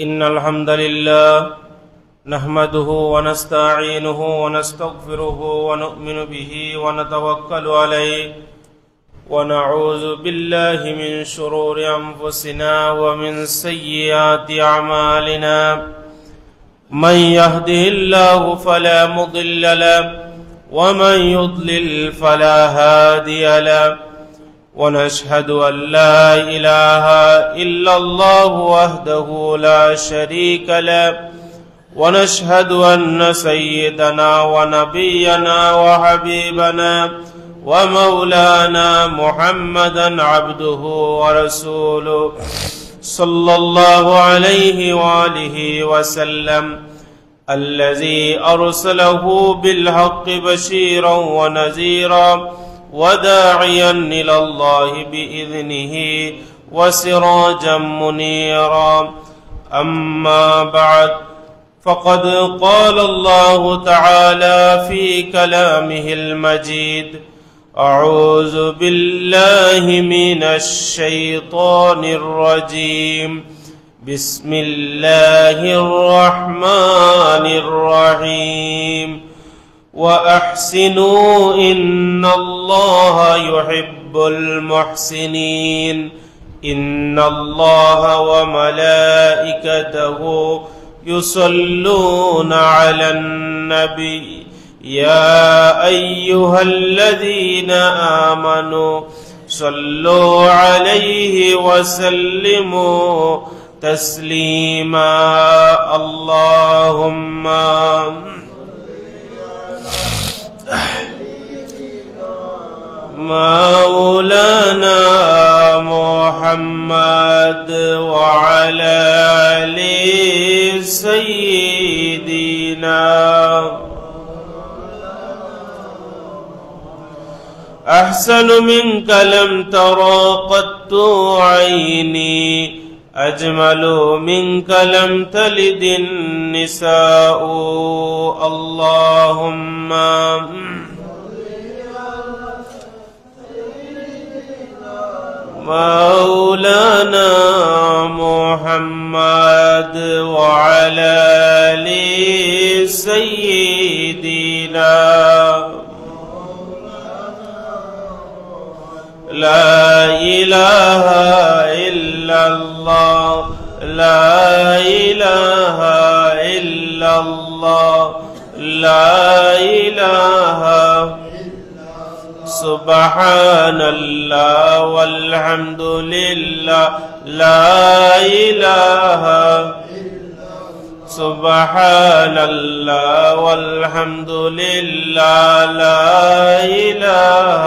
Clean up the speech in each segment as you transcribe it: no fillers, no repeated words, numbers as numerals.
إن الحمد لله نحمده ونستعينه ونستغفره ونؤمن به ونتوكل عليه ونعوذ بالله من شرور أنفسنا ومن سيئات أعمالنا من يهده الله فلا مضل له ومن يضلل فلا هادي له ونشهد أن لا إله إلا الله وحده لا شريك له ونشهد أن سيدنا ونبينا وحبيبنا ومولانا محمدا عبده ورسوله صلى الله عليه وآله وسلم الذي أرسله بالحق بشيرا ونذيرا وداعيا إلى الله بإذنه وسراجا منيرا أما بعد فقد قال الله تعالى في كلامه المجيد أعوذ بالله من الشيطان الرجيم بسم الله الرحمن الرحيم وأحسنوا إن الله يحب المحسنين إن الله وملائكته يصلون على النبي يا أيها الذين آمنوا صلوا عليه وسلموا تسليما اللهم مولانا محمد وعلى آل سيدنا أحسن منك لم ترى قط عيني أجمل منك لم تلد النساء اللهم مولانا محمد وعلى آل سيدنا لا إله إلا الله لا إله إلا الله لا إله سبحان الله والحمد لله لا إله سبحان الله والحمد لله لا إله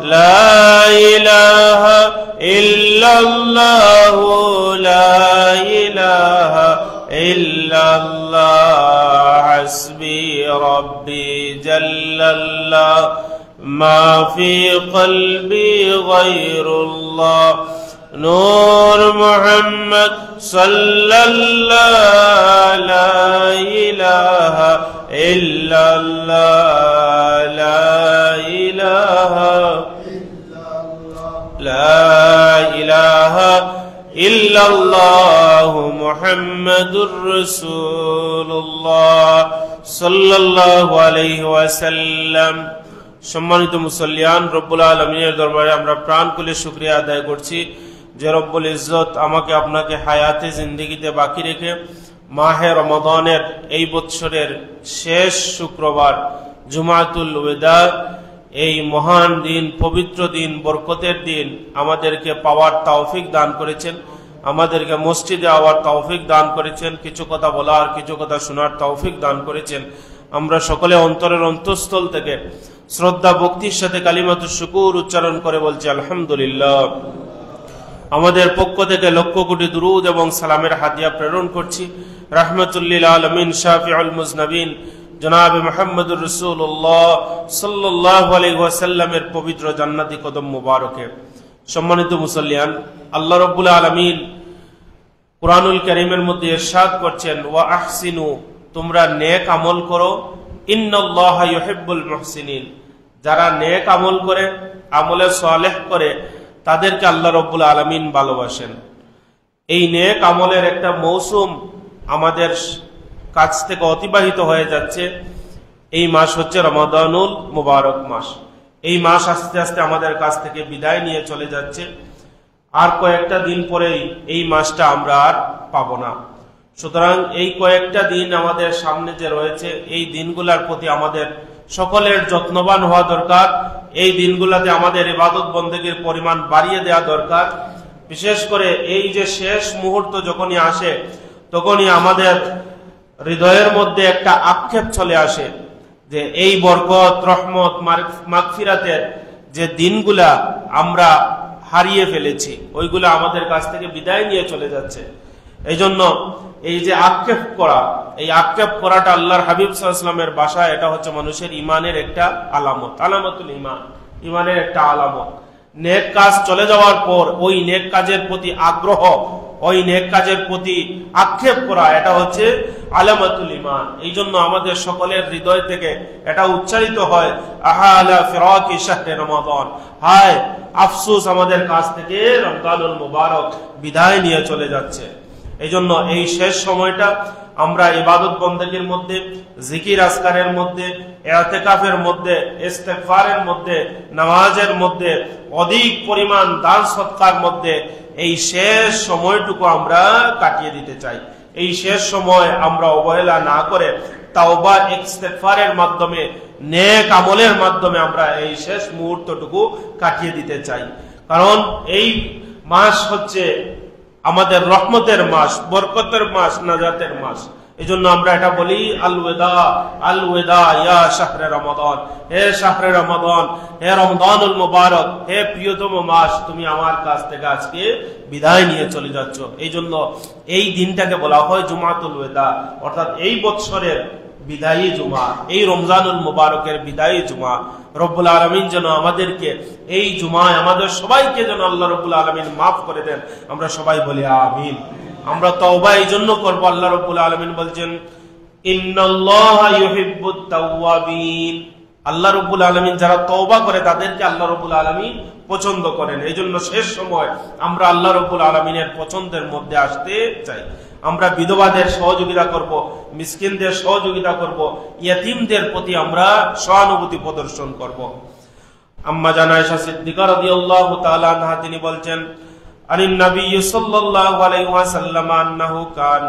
لا إله إلا الله لا إله إلا الله حسبي ربي جل الله ما في قلبي غير الله نور محمد صلى الله لا إله إلا الله لا إله لا إله إلا الله محمد رسول الله صلى الله عليه وسلم সম্মানিত মুসল্লিয়ান রব্বুল আলামিনের দরবারে আমরা প্রাণ খুলে শুকরিয়া আদায় করছি যে রব্বুল ইজ্জত আমাকে আপনাকে হায়াতে জিন্দেগিতে বাকি রেখে মাহে রমাদানের এই বৎসরের শেষ শুক্রবার জুমাতুল ওয়েদা এই মহান দিন পবিত্র দিন বরকতের দিন আমাদেরকে পাওয়ার তৌফিক দান করেছেন আমাদেরকে মসজিদে আওয়ার তৌফিক দান করেছেন কিছু কথা বলার কিছু কথা শোনার তৌফিক দান করেছেন আমরা সকলে অন্তরের অন্তঃস্থল থেকে শ্রদ্ধা ভক্তির সাথে কালিমাতুশ শুকুর উচ্চারণ করে বলছি আলহামদুলিল্লাহ আমাদের পক্ষ থেকে লক্ষ কোটি দুরূদ এবং সালামের হাদিয়া প্রেরণ করছি রাহমাতুল লিল আলামিন শাফিউল মুজনাবিন জনাব মুহাম্মদুর রাসূলুল্লাহ সাল্লাল্লাহু আলাইহি ওয়াসাল্লামের পবিত্র জান্নাতি কদম মুবারকে সম্মানিত মুসল্লিয়ান আল্লাহ রাব্বুল আলামিন কুরআনুল কারীমের মধ্যে ইরশাদ করছেন ওয়া আহসিনু তোমরা নেক আমল করো ইন্নাল্লাহা ইউহিব্বুল মুহসিনিন যারা নেক আমল করে আমলে সালেহ করে তাদেরকে আল্লাহ রাব্বুল আলামিন ভালোবাসেন এই নেক আমলের একটা মৌসুম আমাদের কাছ থেকে অতিবাহিত হয়ে যাচ্ছে। এই মাস হচ্ছে রমাদানুল মুবারক মাস। এই মাস আস্তে আস্তে আমাদের কাছ থেকে বিদায় নিয়ে চলে যাচ্ছে। আর কয়েকটা দিন পরেই এই মাসটা আমরা আর পাবো না। সুতরাং এই কয়েকটা দিন আমাদের সামনে যে রয়েছে, এই দিনগুলোর প্রতি আমাদের সকলের যত্নবান হওয়া দরকার। এই দিনগুলোতে আমাদের ইবাদত বন্দেগীর পরিমাণ বাড়িয়ে দেওয়া দরকার। বিশেষ করে এই যে শেষ মুহূর্ত যখনই আসে, তখনই আমাদের হৃদয়ের মধ্যে একটা আক্ষেপ চলে আসে যে এই বরকত, রহমত, মাগফিরাতের যে দিনগুলা আমরা হারিয়ে ফেলেছি, ওইগুলো আমাদের কাছ থেকে বিদায় নিয়ে চলে যাচ্ছে। এই জন্য এই যে আক্ষেপ করা, এই আক্ষেপ করাটা আল্লাহর হাবিব সাল্লাল্লাহু আলাইহি ওয়াসাল্লামের ভাষায় এটা হচ্ছে মানুষের ইমানের একটা আলামত, আলামতুল ইমান, ইমানের একটা আলামত। নেক কাজ চলে যাওয়ার পর ওই নেক কাজের প্রতি আগ্রহ, ওই নেক কাজের প্রতি আক্ষেপ করা, এটা হচ্ছে আলামাতুল ইমান। এই জন্য আমাদের সকলের হৃদয় থেকে এটা উচ্চারিত হয়, আহালা ফিরাকি শাহরে রমাদান, হায় আফসোস আমাদের কাছ থেকে রমজানুল মুবারক বিদায় নিয়ে চলে যাচ্ছে। এই জন্য এই শেষ সময়টা আমরা ইবাদত বন্দেগীর মধ্যে, জিকির আজকারের মধ্যে, ইতিকাফের মধ্যে, ইস্তেগফারের মধ্যে, নামাজের মধ্যে, অধিক পরিমাণ দান সদকার মধ্যে এই শেষ সময়টুকু আমরা কাটিয়ে দিতে চাই। এই শেষ সময় আমরা অবহেলা না করে তাওবা ইস্তেগফারের মাধ্যমে, নেক আমলের মাধ্যমে আমরা এই শেষ মুহূর্তটুকু কাটিয়ে দিতে চাই। কারণ এই মাস হচ্ছে আমাদের রহমতের মাস, বরকতের মাস, নাজাতের মাস। এই জন্য আমরা এটা বলি, আল ওয়েদা, আল ওয়েদা ইয়া শাহরে রমাদান, হে শাহরে রমাদান, হে রমজানুল মুবারক, হে প্রিয়তম মাস, তুমি আমার কাছ থেকে আজকে বিদায় নিয়ে চলে যাচ্ছ। এই জন্য এই দিনটাকে বলা হয় জুমাতুল ওয়েদা, অর্থাৎ এই বৎসরের বিদায়ী জুমা, এই রমজানুল মুবারকের বিদায়ী জুমা। রব্বুল আলামিন যেন আমাদেরকে এই জুমায় আমাদের সবাইকে যেন আল্লাহ রব্বুল আলামিন মাফ করে দেন। আমরা সবাই বলি আমিন। আমরা তওবা এই জন্য করব, আল্লাহ রব্বুল আলামিন বলছেন ইন্নাল্লাহা ইউহিব্বুত তাওয়াবিন, আল্লাহ রব্বুল আলামিন যারা তওবা করে তাদেরকে আল্লাহ রব্বুল আলামিন পছন্দ করেন। এই জন্য শেষ সময় আমরা আল্লাহ রব্বুল আলামিনের পছন্দের মধ্যে আসতে চাই। আমরা বিধবাদের সহযোগিতা করব, মিসকিনদের সহযোগিতা করব, ইয়তীমদের প্রতি আমরা সহানুভূতি প্রদর্শন করব। আম্মা জানা আয়েশা সিদ্দিকা রাদিয়াল্লাহু তাআলা আনহা তিনি বলছেন, আনিন নবী সাল্লাল্লাহু আলাইহি ওয়াসাল্লাম আন্নাহু কান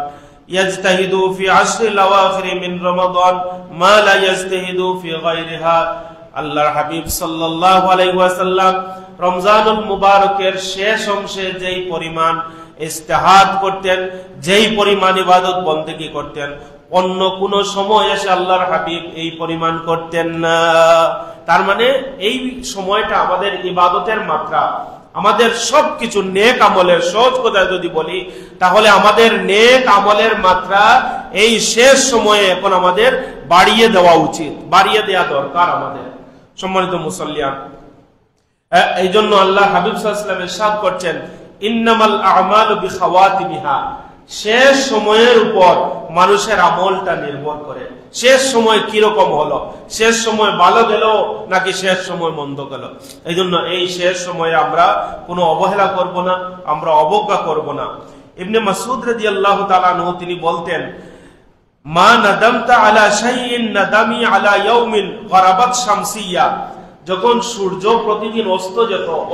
ইয়াজতাহিদু ফি আশরিল আওয়াখির মিন রমাদান মা লা ইয়াজতাহিদু ফি গায়রিহা। আল্লাহর হাবিব সাল্লাল্লাহু আলাইহি ওয়াসাল্লাম রমজানুল মুবারকের শেষ অংশে যেই পরিমাণ ইস্তেহাদ করতেন, যেই পরিমাণ ইবাদত বন্দেগী করতেন, অন্য কোন সময় এসে আল্লাহর হাবিব এই পরিমাণ করতেন না। তার মানে এই সময়টা আমাদের ইবাদতের মাত্রা, আমাদের সবকিছু নেক আমলের, সহজ কথায় যদি বলি তাহলে আমাদের নেক আমলের মাত্রা এই শেষ সময়ে এখন আমাদের বাড়িয়ে দেওয়া উচিত, বাড়িয়ে দেওয়া দরকার আমাদের। সম্মানিত মুসল্লিয়ান, এই জন্য আল্লাহ হাবিব সাল্লাল্লাহু আলাইহি ওয়াসাল্লাম ইরশাদ করছেন, ইন্নামাল আ'মালু বিখাওয়াতিমিহা, শেষ সময়ের উপর মানুষের আমলটা নির্ভর করে। শেষ সময় কিরকম হলো, শেষ সময় ভালো গেল নাকি শেষ সময় মন্দ গেল। এই জন্য এই শেষ সময়ে আমরা কোনো অবহেলা করব না, আমরা অবজ্ঞা করব না। ইবনে মাসউদ রাদিয়াল্লাহু তাআলা আনহু তিনি বলতেন, মা নাদামতা আলা শাইইন নাদামি আলা ইয়াউমিন গরাবাত শামসিয়া। যখন সূর্য প্রতিদিন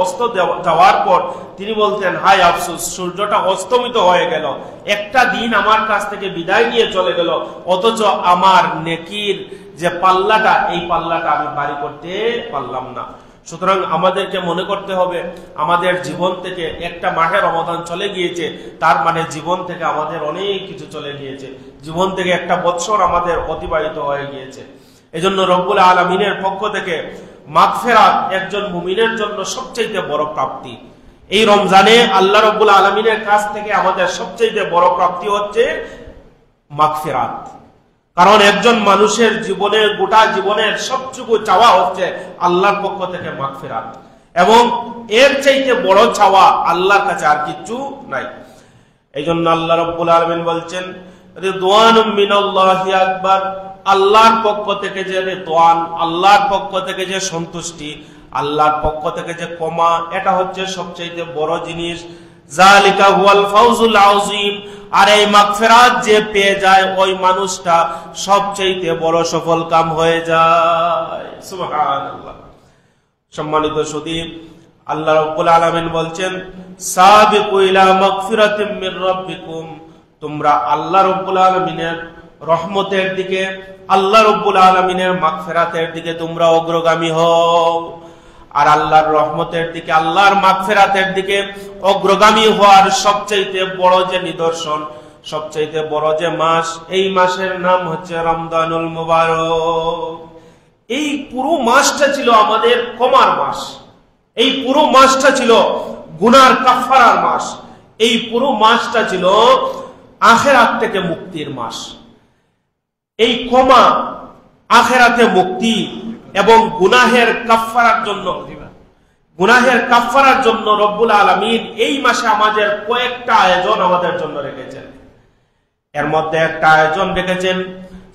অস্ত যাওয়ার পর তিনি বলতেন, হায় আফসোস, সূর্যটা অস্তমিত হয়ে গেল, একটা দিন আমার কাছ থেকে বিদায় নিয়ে চলে গেল, অথচ আমার নেকির যে পাল্লাটা, এই পাল্লাটা আমি বাড়ি করতে পারলাম না। সুতরাং আমাদেরকে মনে করতে হবে, আমাদের জীবন থেকে একটা মাহে রমাদান চলে গিয়েছে, তার মানে জীবন থেকে আমাদের অনেক কিছু চলে গিয়েছে, জীবন থেকে একটা বৎসর আমাদের অতিবাহিত হয়ে গিয়েছে। এজন্য রব্বুল আলামিনের পক্ষ থেকে মাগফিরাত একজন মুমিনের জন্য সবচেয়ে বড় প্রাপ্তি। এই রমজানে আল্লাহ রব্বুল আলামিনের কাছ থেকে আমাদের সবচেয়ে বড় প্রাপ্তি হচ্ছে মাগফিরাত। কারণ একজন মানুষের জীবনের, গোটা জীবনের সবটুকু চাওয়া হচ্ছে আল্লাহর পক্ষ থেকে মাগফিরাত, এবং এর চাইতে বড় চাওয়া আল্লাহর কাছে আর কিছু নাই। এই জন্য আল্লাহ রব্বুল আলামিন বলছেন, রিদওয়ানুম মিনাল্লাহি আকবার, আল্লাহর পক্ষ থেকে যে রিদওয়ান, আল্লাহর পক্ষ থেকে যে সন্তুষ্টি, আল্লাহর পক্ষ থেকে যে ক্ষমা, এটা হচ্ছে সবচেয়ে বড় জিনিস যালিকা হুয়াল ফাউজুল আযীম। আর এই মাগফিরাত যে পেয়ে যায় ওই মানুষটা সবচেয়ে বড় সফল কাম হয়ে যায়। সুবহানাল্লাহ। সম্মানিত সুধী, আল্লাহ রাব্বুল আলামিন বলছেন, সাবিকু ইলা মাগফিরাতিম মির রাব্বিকুম, তোমরা আল্লাহ রাব্বুল আলামিনের রহমতের দিকে, আল্লাহ রাব্বুল আলামিনের মাগফিরাতের দিকে তোমরা অগ্রগামী হও। আর আল্লাহর রহমতের দিকে, আল্লাহর মাগফিরাতের দিকে অগ্রগামী হওয়ার সবচেয়ে বড় যে নিদর্শন, সবচেয়ে বড় যে মাস, এই মাসের নাম হচ্ছে রমজানুল মুবারক। এই পুরো মাসটা ছিল আমাদের ক্ষমার মাস, এই পুরো মাসটা ছিল গুনার কাফারার মাস, এই পুরো মাসটা ছিল আখিরাত থেকে মুক্তির মাস। এই ক্ষমা, আখিরাতে মুক্তি এবং গুনাহের কাফফারার জন্য রব্বুল আলামিন এই মাসে আমাদের কয়েকটা আয়োজন আমাদের জন্য রেখেছেন। এর মধ্যে একটা আয়োজন রেখেছেন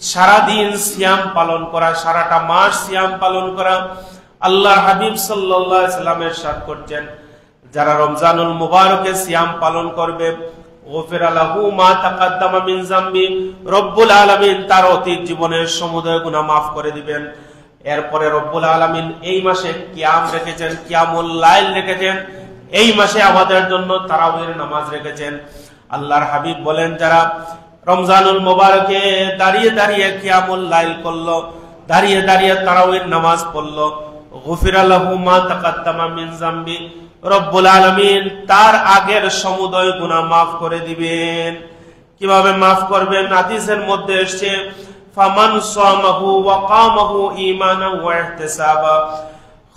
সারাদিন সিয়াম পালন করা, সারাটা মাস সিয়াম পালন করা। আল্লাহর হাবিব সাল্লাল্লাহু আলাইহি ওয়াসাল্লাম ইরশাদ করছেন, যারা রমজানুল মুবারকে সিয়াম পালন করবে, গফিরা লাহু মা তাকাদ্দামা মিন যামবি, রব্বুল আলামিন তার অতীত জীবনের সমুদয় গুনাহ মাফ করে দিবেন। এরপরে রব্বুল আলামিন এই মাসে কিয়াম রেখেছেন, কিয়ামুল লাইল রেখেছেন, এই মাসে আমাদের জন্য তারাবির নামাজ রেখেছেন। আল্লাহর হাবিব বলেন, যারা রমজানুল মুবারকে দাঁড়িয়ে দাঁড়িয়ে কিয়ামুল লাইল করলো, দাঁড়িয়ে দাঁড়িয়ে তারাবির নামাজ পড়লো, গফিরা লাহু মা তাকাদ্দামা মিন যামবি, রব্বুল আলামিন তার আগের সমুদয় গুনাহ মাফ করে দিবেন। কিভাবে মাফ করবেন? হাদিসের মধ্যে এসেছে, ফামান সামাহু ওয়া কামাহু ঈমানান ওয়া ইহতিসাবা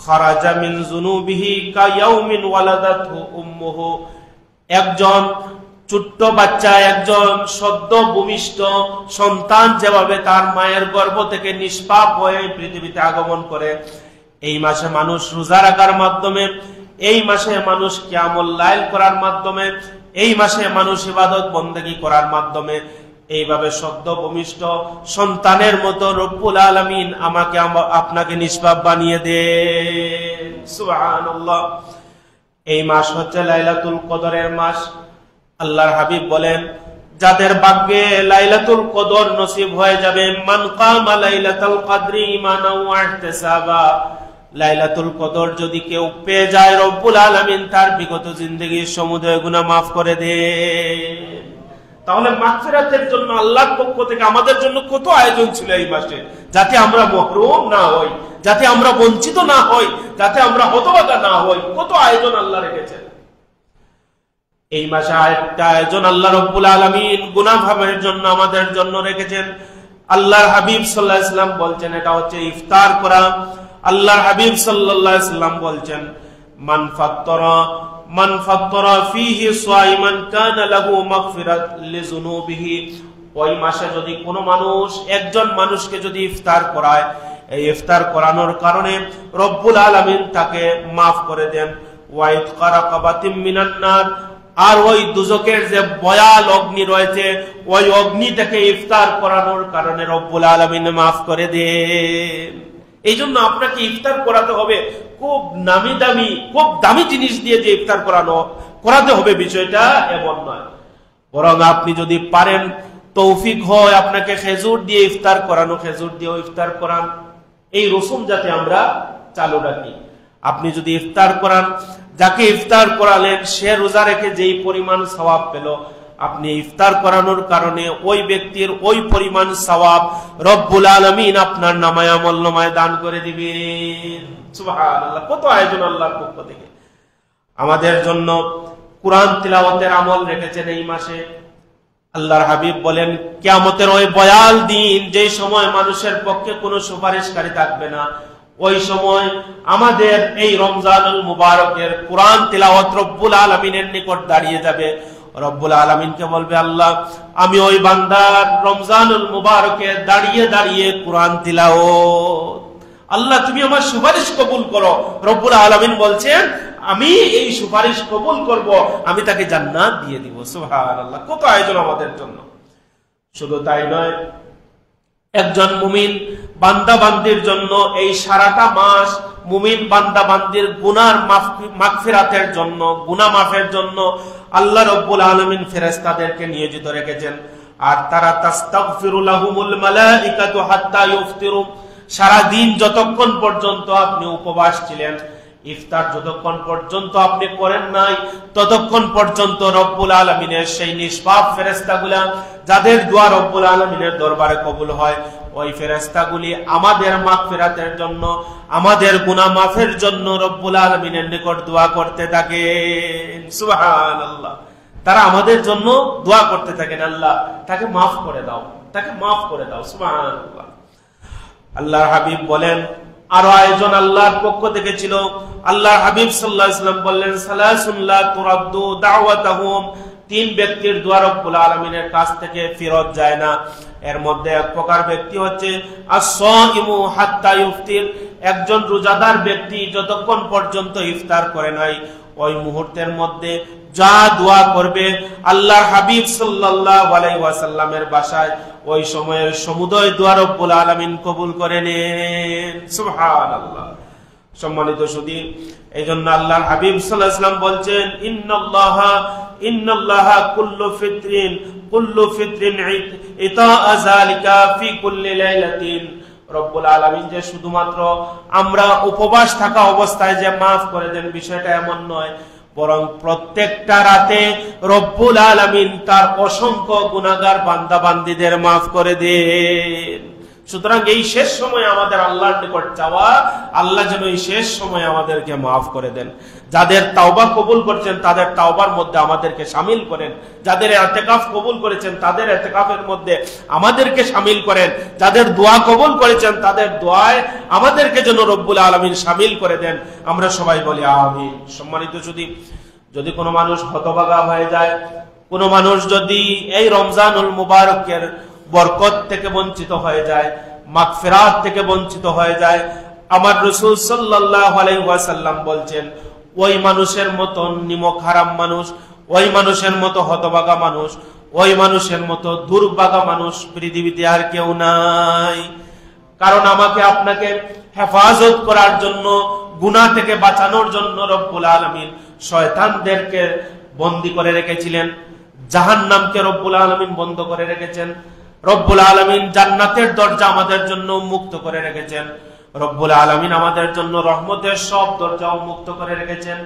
খারাজা মিন যুনুবিহি কায়াউমিন ওয়ালাদাতহু উম্মুহু। একজন ছোট্ট বাচ্চা, একজন সদ্য ভূমিষ্ঠ সন্তান যেভাবে তার মায়ের গর্ভ থেকে নিষ্পাপ হয়ে পৃথিবীতে আগমন করে, এই মাসে মানুষ রোজা রাখার মাধ্যমে, এই মাসে মানুষ কিয়ামুল লাইল করার মাধ্যমে, এই মাসে মানুষ ইবাদত বন্দেগী করার মাধ্যমে এইভাবে সদ্য ভূমিষ্ঠ সন্তানের মতো রব্বুল আলামিন আমাকে আপনাকে নিষ্পাপ বানিয়ে দেন। সুবহানাল্লাহ। এই মাস হচ্ছে লাইলাতুল কদরের মাস। আল্লাহর হাবিব বলেন, যাদের ভাগ্যে লাইলাতুল কদর নসিব হয়ে যাবে, মান কামা লাইলাতুল কদরি ঈমানান ওয়া ইহতিসাবা, লাইলাতুল কদর যদি কেউ পেয়ে যায়, রব্বুল আলামিন তার বিগত জিন্দেগীর সমুদয় গুনাহ মাফ করে দেন। তাহলে মাগফিরাতের জন্য আল্লাহর পক্ষ থেকে আমাদের জন্য কত আয়োজন ছিল এই মাসে, যাতে আমরা মহরুম না হই, যাতে আমরা বঞ্চিত না হই, যাতে আমরা হতভাগা না হই। কত আয়োজন আল্লাহ রেখেছেন। এই মাসে আরেকটা আয়োজন আল্লাহ রব্বুল আলামিন গুনাহ মাফের জন্য আমাদের জন্য রেখেছেন। আল্লাহর হাবিব সাল্লাল্লাহু আলাইহি ওয়াসাল্লাম বলছেন, এটা হচ্ছে ইফতার করা। আল্লাহর হাবিব সাল্লাল্লাহু আলাইহি ওয়াসাল্লাম বলছেন, মান ফাত্তারা ফীহি সাইমান কানা লাহু মাগফিরাত লিযুনুবিহি। ওই মাসে যদি কোনো মানুষ, একজন মানুষকে যদি ইফতার করায়, এই ইফতার করানোর কারণে রব্বুল আলামিন তাকে মাফ করে দেন। ওয়া ইতকা রাকাবাতিম মিনান নার, আর ওই দুজকের যে ভয়াল অগ্নি রয়েছে, ওই অগ্নি থেকে ইফতার করানোর কারণে রব্বুল আলামিন মাফ করে দেন। এই জন্য আপনাকে ইফতার করাতে হবে খুব নামি দামি, খুব দামি জিনিস দিয়ে যে ইফতার করাতে হবে, বিষয়টা এমন নয়। বরং আপনি যদি পারেন, তৌফিক হয় আপনাকে খেজুর দিয়ে ইফতার করানো, খেজুর দিয়ে ইফতার করান। এই রসুম যাতে আমরা চালু রাখি। আপনি যদি ইফতার করান, যাকে ইফতার করালেন সে রোজা রেখে যেই পরিমাণ সওয়াব পেল, আপনি ইফতার করানোর কারণে ওই ব্যক্তির ওই পরিমাণ সওয়াব রব্বুল আলামিন আপনার নামায় আমলনামায় দান করে দিবেন। সুবহানাল্লাহ। কত আয়োজন আল্লাহর পক্ষ থেকে আমাদের জন্য। কুরআন তিলাওয়াতের আমল রেখেছেন এই মাসে। আল্লাহর হাবিব বলেন, কিয়ামতের ওই ভয়াল দিন, যেই সময় মানুষের পক্ষে কোনো সুপারিশকারী থাকবে না, ওই সময় আমাদের এই রমজানুল মুবারকের কুরআন তিলাওয়াত রব্বুল আলামিনের নিকট দাঁড়িয়ে যাবে। রব্বুল আলামিনকে বলবে, আল্লাহ আমি ওই বান্দার রমজানুল মুবারকে দাঁড়িয়ে দাঁড়িয়ে কুরআন তিলাওয়াত, আল্লাহ তুমি আমার সুপারিশ কবুল করো। রব্বুল আলামিন বলছেন, আমি এই সুপারিশ কবুল করব, আমি তাকে জান্নাত দিয়ে দিব। সুবহানাল্লাহ। কত আয়োজন আমাদের জন্য। শুধু তাই নয়, একজন মুমিন বান্দা বান্দির জন্য এই সারাটা মাস মুমিন বান্দা বান্দির গুনার মাগফিরাতের জন্য, গুনাহ মাফের জন্য আল্লাহ রাব্বুল আলামিন ফেরেশতাদেরকে নিয়োজিত রেখেছেন। আর তারা তাস্তাগফিরু লাহুমুল মালাইকাতু হাত্তা ইফতিরু, সারা দিন যতক্ষণ পর্যন্ত আপনি উপবাস ছিলেন, ইফতার যতক্ষণ পর্যন্ত আপনি করেন নাই, ততক্ষণ পর্যন্ত রব্বুল আলামিনের সেই নিষ্পাপ ফেরেশতাগুলা যাদের দোয়া রব্বুল আলামিনের দরবারে কবুল হয়, ওই ফেরেশতাগুলি আমাদের মাগফিরাতের জন্য, আমাদের গুনাহ মাফের জন্য রব্বুল আলামিনের নিকট দোয়া করতে থাকেন। সুবহানাল্লাহ। তারা আমাদের জন্য দোয়া করতে থাকেন, আল্লাহ তাকে মাফ করে দাও, তাকে মাফ করে দাও। সুবহানাল্লাহ। আল্লাহর হাবিব বলেন, আরো আয়োজন আল্লাহর পক্ষ থেকে ছিল। আল্লাহর হাবিব সাল্লাল্লাহু আলাইহি ওয়াসাল্লাম বললেন, সালাসুন লা তুরাদ্দু দাওয়াতুহুম, তিন ব্যক্তির দোয়া রব্বুল আলামিনের কাছ থেকে ফেরত যায় না। এর মধ্যে এক প্রকার ব্যক্তি হচ্ছে as-সাইমু হাত্তা ইফতির, একজন রোজাদার ব্যক্তি যতক্ষণ পর্যন্ত ইফতার করে নাই, ওই মুহূর্তের মধ্যে যা দোয়া করবে আল্লাহর হাবিব সাল্লাল্লাহু আলাইহি ওয়াসাল্লামের ভাষায় ওই সময়ের সমুদয় দোয়া রব্বুল আলামিন কবুল করে নেন। সুবহানাল্লাহ। সম্মানিত সুধী, এইজন্য আল্লাহর হাবিব সাল্লাল্লাহু আলাইহি ওয়াসাল্লাম বলছেন, ইন্নাল্লাহা কুল্লু ফিত্রিন ইতাআ যালিকা ফি কুল্লি লাইলাতিন। রব্বুল আলামিন যে শুধুমাত্র আমরা উপবাস থাকা অবস্থায় যে মাফ করে দেন, বিষয়টা এমন নয়, বরং প্রত্যেকটা রাতে রব্বুল আলামিন তার অসংখ্য গুনাহগার বান্দা বান্দীদের মাফ করে দেন। সুতরাং এই শেষ সময় আমাদের আল্লাহর নিকট চাওয়া, আল্লাহ যেন এই শেষ সময় আমাদেরকে মাফ করে দেন। যাদের তাওবা কবুল করেছেন তাদের তাওবার মধ্যে আমাদেরকে শামিল করেন, যাদের ইতিকাফ কবুল করেছেন তাদের ইতিকাফের মধ্যে আমাদেরকে শামিল করেন, যাদের দোয়া কবুল করেছেন তাদের দোয়ায় আমাদেরকে যেন রব্বুল আলামিন শামিল করে দেন। আমরা সবাই বলি আমিন। সম্মানিত যদি কোনো মানুষ হতভাগা হয়ে যায়, কোনো মানুষ যদি এই রমজানুল মুবারকের বরকত থেকে বঞ্চিত হয়ে যায়, মাগফিরাত থেকে বঞ্চিত হয়ে যায়, আমার রাসূল সাল্লাল্লাহু আলাইহি ওয়াসাল্লাম বলছেন, ওই মানুষের মতো নিমক হারাম মানুষ, ওই মানুষের মতো হতভাগা মানুষ, ওই মানুষের মতো দুর্ভাগা মানুষ পৃথিবীতে আর কেউ নাই। কারণ আমাকে আপনাকে হেফাজত করার জন্য, গুনাহ থেকে বাঁচানোর জন্য রব্বুল আলামিন শয়তানদেরকে বন্দী করে রেখেছিলেন, জাহান্নামকে রব্বুল আলামিন বন্ধ করে রেখেছেন, রব্বুল আলামিন জান্নাতের দরজা আমাদের জন্য মুক্ত করে রেখেছেন, রব্বুল আলামিন আমাদের জন্য রহমতের সব দরজা মুক্ত করে রেখেছেন।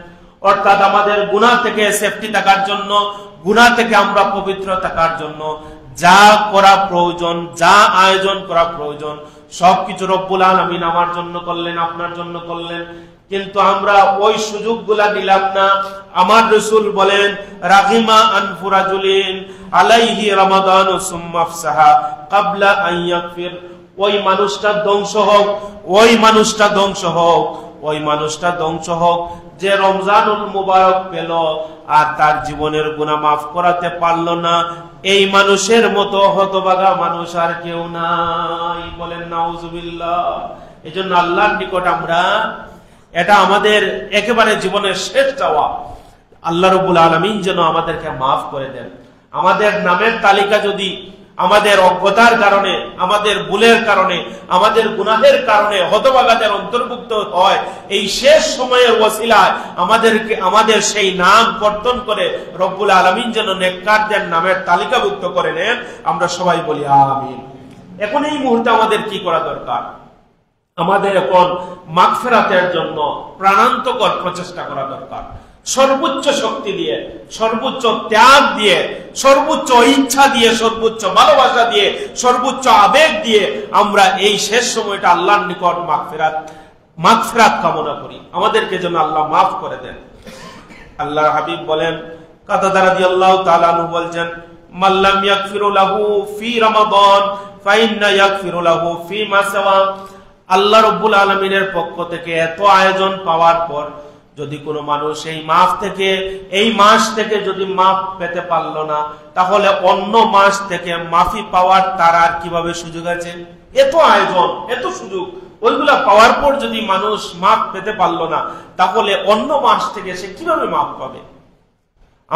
অর্থাৎ আমাদের গুনাহ থেকে সেফটি থাকার জন্য, গুনাহ থেকে আমরা পবিত্র থাকার জন্য যা করা প্রয়োজন, যা আয়োজন করা প্রয়োজন সবকিছু রব্বুল আলামিন আমার জন্য করলেন, আপনার জন্য করলেন। কিন্তু আমরা ওই সুযোগগুলা নিলাম না। আমার রাসূল বলেন, রাগিমা আনফু রাজুলিন আলাইহি রমাদান সুম্মা আফসাহা ক্বাবলা আন ইয়াগফির। ওই মানুষটা ধ্বংস হোক, ওই মানুষটা ধ্বংস হোক, ওই মানুষটা ধ্বংস হোক যে রমজানুল মুবারক পেল আর তার জীবনের গুনাহ মাফ করাতে পারল না। এই মানুষের মতো হতভাগা মানুষ আর কেউ নাই। বলেন নাউজুবিল্লাহ। এজন্য আল্লাহর নিকট আমরা, এটা আমাদের একেবারে জীবনের শেষ চাওয়া, আল্লাহ রাব্বুল আলামিন যেন আমাদেরকে মাফ করে দেন। আমাদের নামের তালিকা যদি আমাদের অজ্ঞতার কারণে, আমাদের ভুলের কারণে, আমাদের গুনাহের কারণে হতভাগাদের অন্তর্ভুক্ত হয়, এই শেষ সময়ের ওসিলায় আমাদের সেই নাম কর্তন করে রব্বুল আলামিন যেন নেককারদের নামের তালিকাভুক্ত করে নেন। আমরা সবাই বলি আমিন। এখন এই মুহূর্তে আমাদের কি করা দরকার? আমাদের এখন মাগফিরাতের জন্য প্রাণান্তকর প্রচেষ্টা করা দরকার। সর্বোচ্চ শক্তি দিয়ে, সর্বোচ্চ ত্যাগ দিয়ে, সর্বোচ্চ ইচ্ছা দিয়ে, সর্বোচ্চ ভালোবাসা দিয়ে, সর্বোচ্চ আবেগ দিয়ে আমরা এই শেষ সময়টা আল্লাহর নিকট মাগফিরাত কামনা করি। আমাদেরকে যেন আল্লাহ মাফ করে দেন। আল্লাহর হাবিব বলেন, কাতাদা রাদিয়াল্লাহু তাআলা আনহু বলছেন, মাল্লাম ইয়াগফিরু লাহু ফি রমাদান ফাইন্না ইয়াগফিরু লাহু ফি মা সাওয়া। আল্লাহ রাব্বুল আলামিনের পক্ষ থেকে এত আয়োজন পাওয়ার পর যদি কোনো মানুষ এই মাস থেকে যদি মাফ পেতে পারলো না, তাহলে অন্য মাস থেকে মাফি পাওয়ার তার আর কিভাবে সুযোগ আছে? এত আয়োজন, এত সুযোগ, ওইগুলা পাওয়ার পর যদি মানুষ মাফ পেতে পারলো না, তাহলে অন্য মাস থেকে সে কিভাবে মাফ পাবে?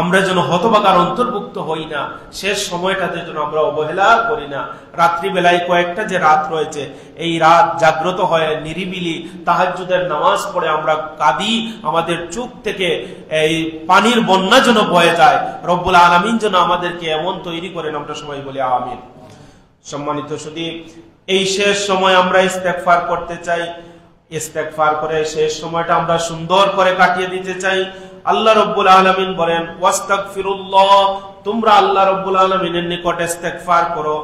আমরা যেন হতভাগার অন্তর্ভুক্ত হই না, শেষ সময়টাতে যেন আমরা অবহেলা করি না। রাত্রিবেলায় কয়েকটা যে রাত রয়েছে, এই রাত জাগ্রত হয়ে নিরিবিলি তাহাজ্জুদের নামাজ পড়ে আমরা কাঁদি, আমাদের চোখ থেকে এই পানির বন্যা যেন বয়ে যায়। রব্বুল আলামিন যেন আমাদেরকে এমন তৈরি করেন, আমরা সবাই বলি আমিন। সম্মানিত শুধু এই শেষ সময় আমরা ইস্তেগফার করতে চাই, ইস্তেগফার করে শেষ সময়টা আমরা সুন্দর করে কাটিয়ে দিতে চাই। আল্লাহ রাব্বুল আলামিন বলেন ওয়াস্তাগফিরুল্লাহ, তোমরা আল্লাহ রাব্বুল আলামিনের নিকট ইস্তেগফার করো।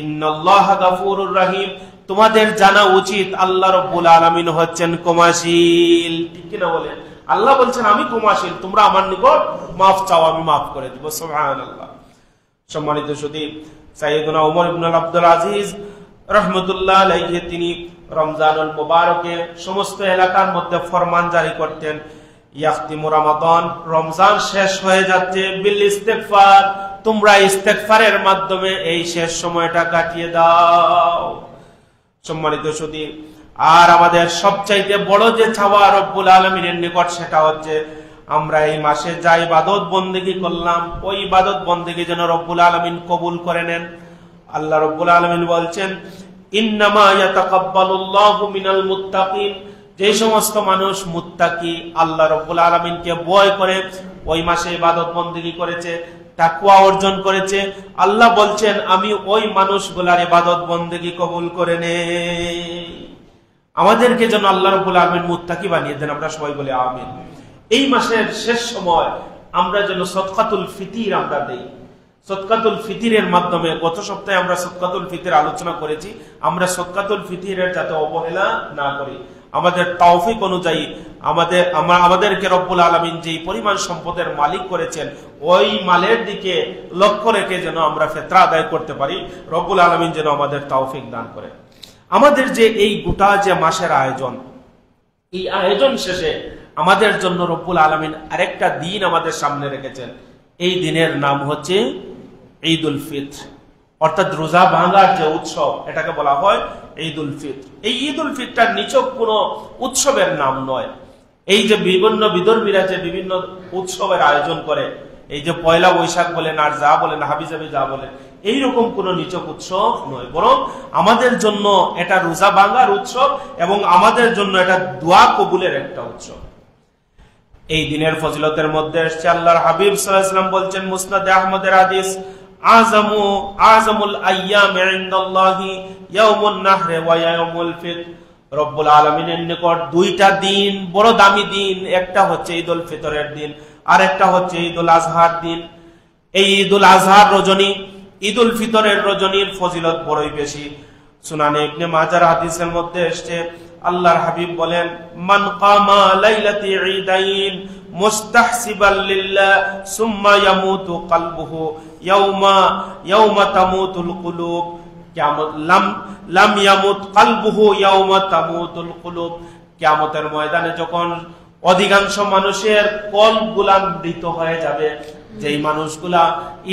ইন্নাল্লাহা গাফুরুর রহিম, তোমাদের জানা উচিত আল্লাহ রাব্বুল আলামিন হচ্ছেন ক্ষমাশীল। ঠিক কি না বলেন? আল্লাহ বলছেন আমি ক্ষমাশীল, তোমরা আমার নিকট মাফ চাও, আমি মাফ করে দিব। সুবহানাল্লাহ। সম্মানিত শুধু সাইয়েদুনা ওমর ইবনে আব্দুল আজিজ রাহমাতুল্লাহ আলাইহি তিনি রমজানুল মুবারকে সমস্ত এলাকার মধ্যে ফরমান জারি করতেন, ইয়াখতিমু রমাদান, রমজান শেষ হয়ে যাচ্ছে, বিল ইস্তেগফার, তোমরা ইস্তেগফারের মাধ্যমে এই শেষ সময়টা কাটিয়ে দাও। সম্মানিত শুধু আর আমাদের সবচাইতে বড় যে চাওয়া রব্বুল আলামিনের নিকট, সেটা হচ্ছে আমরা এই মাসে যা ইবাদত বন্দেগী করলাম, ওই ইবাদত বন্দেগী যেন রব্বুল আলামিন কবুল করে নেন। আল্লাহ রব্বুল আলামিন বলছেন ইন্নামা ইয়াতাকাব্বালুল্লাহু মিনাল মুত্তাকিন, যে সমস্ত মানুষ মুত্তাকি, আল্লাহ রাব্বুল আলামিনকে ভয় করে, ওই মাসে ইবাদত বন্দেগী করেছে, তাকওয়া অর্জন করেছে, আল্লাহ বলছেন আমি ওই মানুষগুলার ইবাদত বন্দেগী কবুল করে নেই। আমাদেরকে যেন আল্লাহ রাব্বুল আলামিন মুত্তাকি বানিয়ে দেন, আমরা সবাই বলি আমিন। এই মাসের শেষ সময় আমরা যেন সদকাতুল ফিতির আমরা দেই। সদকাতুল ফিতিরের মাধ্যমে, গত সপ্তাহে আমরা সদকাতুল ফিতির আলোচনা করেছি, আমরা সদকাতুল ফিতিরের যাতে অবহেলা না করি। আমাদের তৌফিক অনুযায়ী আমাদেরকে রব্বুল আলামিন যেই পরিমাণ সম্পদের মালিক করেছেন, ওই মালের দিকে লক্ষ্য রেখে যেন আমরা ফিতরা আদায় করতে পারি। রব্বুল আলামিন যেন আমাদের তৌফিক দান করে। আমাদের যে এই গোটা যে মাসের আয়োজন, এই আয়োজন শেষে আমাদের জন্য রব্বুল আলামিন আরেকটা দিন আমাদের সামনে রেখেছেন। এই দিনের নাম হচ্ছে ঈদুল ফিতর, অর্থাৎ রোজা ভাঙার যে উৎসব, এটাকে বলা হয় ঈদুল ফিতর। এই ঈদুল ফিতরটা নিছক কোনো উৎসবের নাম নয়। এই যে বিভিন্ন বিদর্মীরা যে বিভিন্ন উৎসবের আয়োজন করে, এই যে পয়লা বৈশাখ বলেন আর যা বলেন, হাবিজাবি যা বলেন, এইরকম কোন নিছক উৎসব নয়, বরং আমাদের জন্য এটা রোজা ভাঙার উৎসব এবং আমাদের জন্য এটা দোয়া কবুলের একটা উৎসব। এই দিনের ফজিলতের মধ্যে এসেছে, আল্লাহর হাবিব সাল্লাল্লাহু আলাইহি ওয়াসাল্লাম বলছেন, মুসনাদে আহমদের হাদিস, আযামুল আইয়ামি ইনদাল্লাহি ইয়াউমুন নাহরি ওয়া ইয়াউমুল ফিতর। রব্বুল আলামিনের নিকট দুইটা দিন বড় দামি দিন, একটা হচ্ছে ঈদুল ফিতরের দিন, আর একটা হচ্ছে ঈদুল আজহার দিন। এই ঈদুল আজহার রজনী, ঈদুল ফিতরের রজনীর ফজিলত বড়ই বেশি। সুনানে ইবনে মাজার হাদিসের মধ্যে এসেছে, আল্লাহর হাবিব বলেন, মান কামা লাইলাতি ঈদাইন মুস্তাহসিবান লিল্লাহ সুম্মা ইয়ামুতু কলবুহু ইয়াউমা তামুতুল কুলুব, কিয়ামত লাম ইয়ামুত কলবুহু ইয়াউমা তামুতুল কুলুব। কিয়ামতের ময়দানে যখন অধিকাংশ মানুষের কলবগুলা মৃত হয়ে যাবে, যেই মানুষগুলা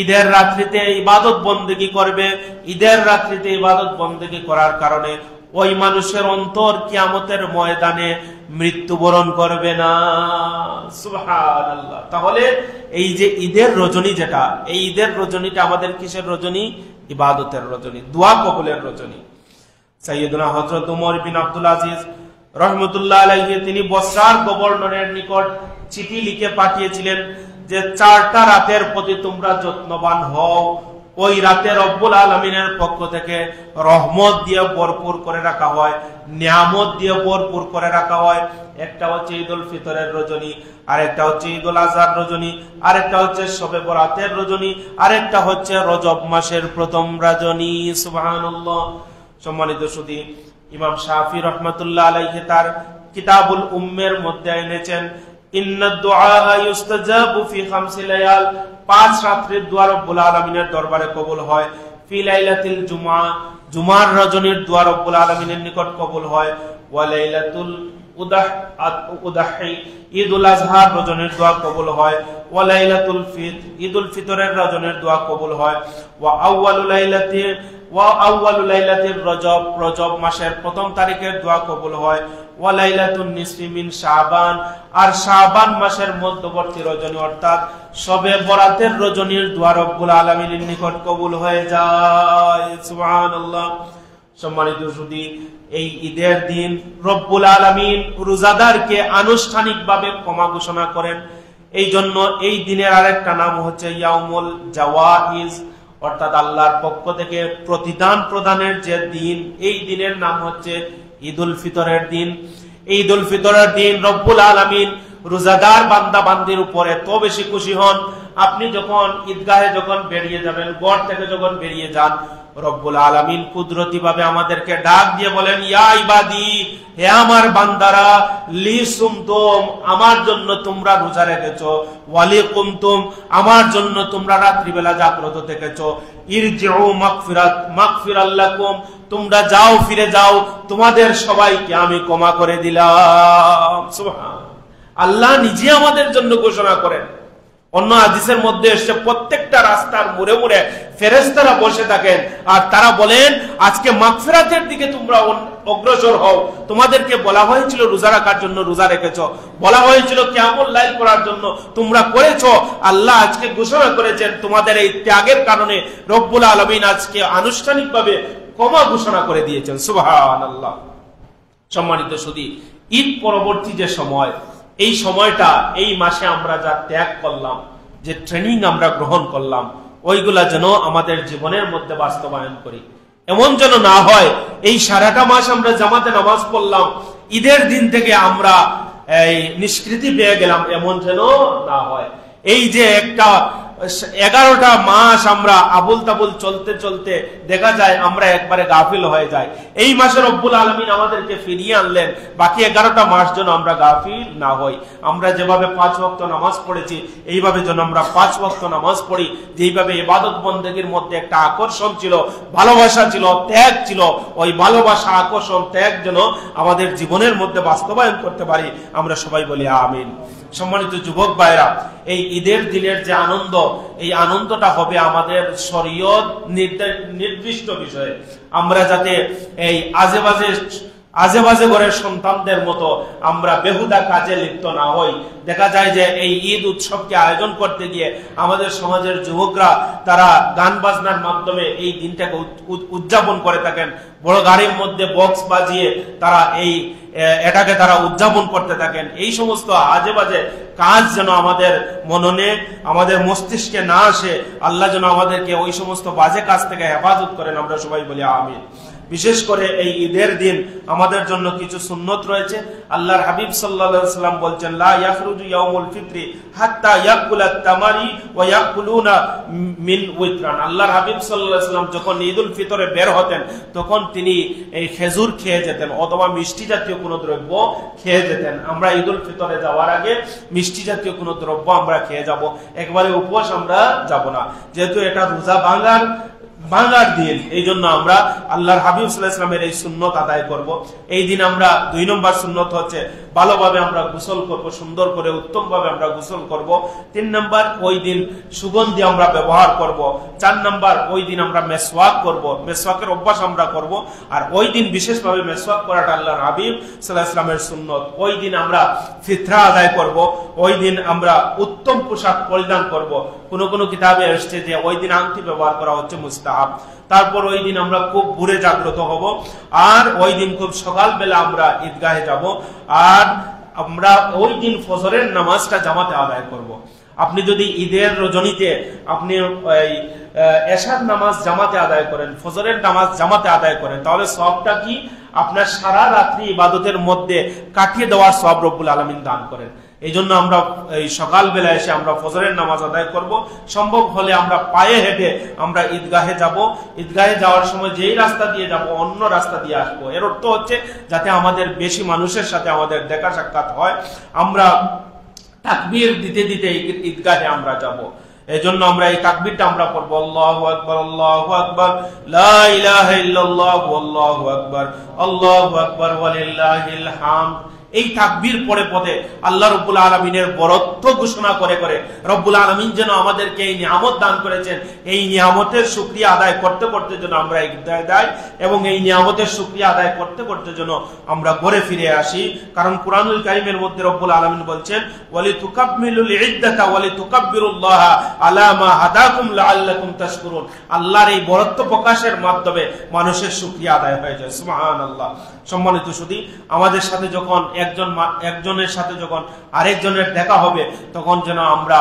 ঈদের রাত্রিতে ইবাদত বন্দেগী করবে, ঈদের রাত্রিতে ইবাদত বন্দেগী করার কারণে ওই মানুষের অন্তর কিয়ামতের ময়দানে মৃত্যুবরণ করবে না। সুবহানাল্লাহ। তাহলে এই যে ঈদের রজনী, যেটা এই ঈদের রজনীটা আমাদের কিসের রজনী? ইবাদতের রজনী, দোয়া কবুলের রজনী। সাইয়েদুনা হযরত ওমর বিন আব্দুল আজিজ রাহমাতুল্লাহ আলাইহি তিনি বসরার গভর্নরের নিকট চিঠি লিখে পাঠিয়েছিলেন যে 4টা রাতের প্রতি তোমরা যত্নবান হও। ওই রাতে রব্বুল আলামিনের পক্ষ থেকে রহমত দিয়ে ভরপুর করে রাখা হয়, নিয়ামত দিয়ে ভরপুর করে রাখা হয়। একটা হচ্ছে ঈদুল ফিতরের রজনী, আরেকটা হচ্ছে ঈদুল আজহার রজনী, আরেকটা হচ্ছে শবে বরাতের রজনী, আরেকটা হচ্ছে রজব মাসের প্রথম রজনী। সুবহানাল্লাহ। সম্মানিত সুধী, ইমাম শাফি রাহমাতুল্লাহ আলাইহি তার কিতাবুল উম্মের মধ্যে এনেছেন, ইন্না দুআ ইউস্তাজাবু ফি 5 লায়াল, 5 রাত্রির দোয়া রব্বুল আলামিনের দরবারে কবুল হয়। ফি লাইলাতুল জুমআ, জুমার রজনীর দোয়া রব্বুল আলামিনের নিকট কবুল হয়। ওয়া লাইলাতুল উদাহি ঈদুল আজহার রজনীর দোয়া কবুল হয়, ওয়া লাইলাতুল ফিতর ঈদুল ফিতরের রজনীর দোয়া কবুল হয়, ওয়া আউয়ালু লাইলাতির রজব রজব মাসের প্রথম তারিখের দোয়া কবুল হয়, ওয়া লাইলাতুন নিসফি মিন শাবান আর শাবান মাসের মধ্যবর্তী রজনী অর্থাৎ শবে বরাতের রজনীর দোয়া রব্বুল আলামিনের নিকট কবুল হয়ে যায়। সুবহানাল্লাহ। সম্মানিত সুধী, এই ঈদের দিন রব্বুল আলামিন রোজাদারকে আনুষ্ঠানিকভাবে ক্ষমা ঘোষণা করেন। এই জন্য এই দিনের আরেকটা নাম হচ্ছে ইয়াউমুল জাওয়াইজ, অর্থাৎ আল্লাহর পক্ষ থেকে প্রতিদান প্রদানের যে দিন, এই দিনের নাম হচ্ছে ঈদুল ফিতরের দিন। ঈদুল ফিতরের দিন রব্বুল আলামিন রোজাদার বান্দা বান্দির উপরে এত বেশি খুশি হন, আপনি যখন ঈদগাহে যখন বেরিয়ে যাবেন, ঘর থেকে যখন বেরিয়ে যান, রব্বুল আলামিন কুদরতি ভাবে আমাদেরকে ডাক দিয়ে বলেন, ইয়া ইবাদি, হে আমার বান্দারা, লি সুমতুম, আমার জন্য তোমরা রোজা রেখেছো, ওয়ালি কুমতুম, আমার জন্য তোমরা রাত্রিবেলা জাগ্রত থেকেছো, ইরজিউ মাগফিরাল্লাকুম, তোমরা যাও, ফিরে যাও, তোমাদের সবাইকে আমি ক্ষমা করে দিলাম। সুবহান আল্লাহ নিজে আমাদের জন্য ঘোষণা করেন। অন্য হাদিসের মধ্যে এসে প্রত্যেকটা রাস্তার মোড়ে মোড়ে ফেরেশতারা বসে থাকেন আর তারা বলেন, আজকে মাগফিরাতের দিকে তোমরা অগ্রসর হও। তোমাদেরকে বলা হয়েছিল রোজা রাখার জন্য, রোজা রেখেছো, বলা হয়েছিল কিয়ামুল লাইল করার জন্য, তোমরা করেছো। আল্লাহ আজকে ঘোষণা করেছেন তোমাদের এই ত্যাগের কারণে রব্বুল আলামিন আজকে আনুষ্ঠানিকভাবে ক্ষমা ঘোষণা করে দিয়েছেন। সুবহানাল্লাহ। সম্মানিত সুধী, ঈদ পরবর্তী যে সময়, এই সময়টা, এই মাসে আমরা যা ত্যাগ করলাম, যে ট্রেনিং আমরা গ্রহণ করলাম, ওইগুলা যেন আমাদের জীবনের মধ্যে বাস্তবায়ন করি। এমন যেন না হয় এই সারাটা মাস আমরা জামাতে নামাজ পড়লাম, ঈদের দিন থেকে আমরা এই নিষ্কৃতি পেয়ে গেলাম, এমন যেন না হয়। এই যে একটা 11টা মাস আমরা আবুল তাবুল চলতে চলতে দেখা যায় আমরা একবারে গাফিল হয়ে যাই। এই মাসে রব্বুল আলামিন আমাদেরকে ফিরিয়ে আনলেন, বাকি 11টা মাস যেন আমরা গাফিল না হই। আমরা যেভাবে 5 ওয়াক্ত নামাজ পড়েছি, এইভাবে যেন আমরা 5 ওয়াক্ত নামাজ পড়ি। যেইভাবে ইবাদত বন্দেগীর মধ্যে একটা আকর্ষণ ছিল, ভালোবাসা ছিল, ত্যাগ ছিল, ওই ভালোবাসা, আকর্ষণ, ত্যাগ যেন আমাদের জীবনের মধ্যে বাস্তবায়ন করতে পারি। আমরা সবাই বলি আমিন। সম্মানিত যুবক ভাইরা, এই ঈদের দিনের যে আনন্দ, এই আনন্দটা হবে আমাদের শরীয়ত নির্দিষ্ট বিষয়ে। আমরা যাতে এই আজে বাজে ঘরের সন্তানদের মতো আমরা বেহুদা কাজে লিপ্ত না হই। দেখা যায় যে এই ঈদ উৎসবকে আয়োজন করতে গিয়ে আমাদের সমাজের যুবকরা তারা গান বাজনার মাধ্যমে এই দিনটাকে উদযাপন করে থাকেন। বড় গাড়ির মধ্যে বক্স বাজিয়ে তারা এটাকে তারা উদযাপন করতে থাকেন। এই সমস্ত আজে বাজে কাজ যেন আমাদের মননে, আমাদের মস্তিষ্কে না আসে। আল্লাহ যেন আমাদেরকে ওই সমস্ত বাজে কাজ থেকে হেফাজত করেন। আমরা সবাই বলি আমিন। বিশেষ করে এই ঈদের দিন আমাদের জন্য কিছু সুন্নত রয়েছে। আল্লাহর হাবিব সাল্লাল্লাহু আলাইহি ওয়াসাল্লাম বলছেন, লা ইয়াখরুজু ইয়াউমুল ফিতরি হাত্তা ইয়াকুলাত তামারি ওয়া ইয়াকুলুনা মিন উইতরান। আল্লাহর হাবিব সাল্লাল্লাহু আলাইহি ওয়াসাল্লাম যখন ঈদুল ফিতরে বের হতেন, তখন তিনি এই খেজুর খেয়ে যেতেন অথবা মিষ্টি জাতীয় কোনো দ্রব্য খেয়ে যেতেন। আমরা ঈদুল ফিতরে যাওয়ার আগে মিষ্টি জাতীয় কোনো দ্রব্য আমরা খেয়ে যাব, একবারে উপবাস আমরা যাব না, যেহেতু এটা রোজা ভাঙার দিন। এই জন্য আমরা আল্লাহর হাবিব সাল্লাল্লাহু আলাইহি ওয়াসাল্লামের এই সুন্নত আদায় করব। এই দিন আমরা 2 নম্বর সুন্নত হচ্ছে ভালোভাবে আমরা গোসল করব, সুন্দর করে উত্তম ভাবে আমরা গোসল করব। 3 নম্বর, ওই দিন সুগন্ধি আমরা ব্যবহার করব। 4 নম্বর, ওই দিন আমরা মেসওয়াক করব, মেসওয়াকের অভ্যাস আমরা করব। আর ওই দিন বিশেষভাবে মেসওয়াক করাটা আল্লাহর হাবিব সাল্লাল্লাহু আলাইহি ওয়াসাল্লামের সুন্নত। ওই দিন আমরা ফিতরা আদায় করব। ওই দিন আমরা উত্তম পোশাক পরিধান করব। কোন কোন কিতাবে এসেছে যে ওই দিন আংটি ব্যবহার করা হচ্ছে মুস্তাহাব। তারপর ওই দিন আমরা খুব ভোরে জাগ্রত হব, আর ওই দিন খুব সকালবেলা আমরা ঈদগাহে যাব, আর আমরা ওই দিন ফজরের নামাজটা জামাতে আদায় করব। আপনি যদি ঈদের রজনীতে আপনি এশার নামাজ জামাতে আদায় করেন, ফজরের নামাজ জামাতে আদায় করেন, তাহলে সওয়াবটা কি? আপনার সারা রাত্রি ইবাদতের মধ্যে কাটিয়ে দেওয়ার সওয়াব রব্বুল আলামিন দান করেন। এই জন্য আমরা এই সকালবেলা এসে আমরা ফজরের নামাজ আদায় করব। সম্ভব হলে আমরা পায়ে হেঁটে আমরা ঈদগাহে যাব। ঈদগাহে যাওয়ার সময় যেই রাস্তা দিয়ে যাব অন্য রাস্তা দিয়ে আসবো। এর অর্থ হচ্ছে যাতে আমাদের বেশি মানুষের সাথে আমাদের দেখা সাক্ষাৎ হয়। আমরা তাকবীর দিতে দিতে ঈদগাহে আমরা যাব। এই জন্য আমরা এই তাকবীরটা আমরা পড়ব, আল্লাহু আকবার, আল্লাহু আকবার, লা ইলাহা ইল্লাল্লাহু, আল্লাহু আকবার, আল্লাহু আকবার, ওয়ালিল্লাহিল হামদ। এই তাকবীর পরে পরে আল্লাহ রব্বুল আলামিনের বরত্ব ঘোষণা করে করে রব্বুল আলামিন যেন আমাদেরকে এই নিয়ামত দান করেছেন, এই নিয়ামতের শুকরিয়া আদায় করতে করতে যেন আমরা এগিয়ে যাই এবং এই নিয়ামতের শুকরিয়া আদায় করতে করতে যেন আমরা ঘরে ফিরে আসি। কারণ কুরআনুল কারীমের মধ্যে রব্বুল আলামিন বলছেন ওয়ালি তুকাব্বিলুল ইদ্দাতা ওয়ালি তুকাব্বিরুল্লাহ আলা মা হাদাকুম লাআল্লাকুম তাশকুরুন। আল্লাহর এই বরত্ব প্রকাশের মাধ্যমে মানুষের শুকরিয়া আদায় হয়ে যায়। সুবহানাল্লাহ। সম্মানিত সুধী, আমাদের সাথে যখন একজনের সাথে যখন আরেকজনের দেখা হবে তখন যেন আমরা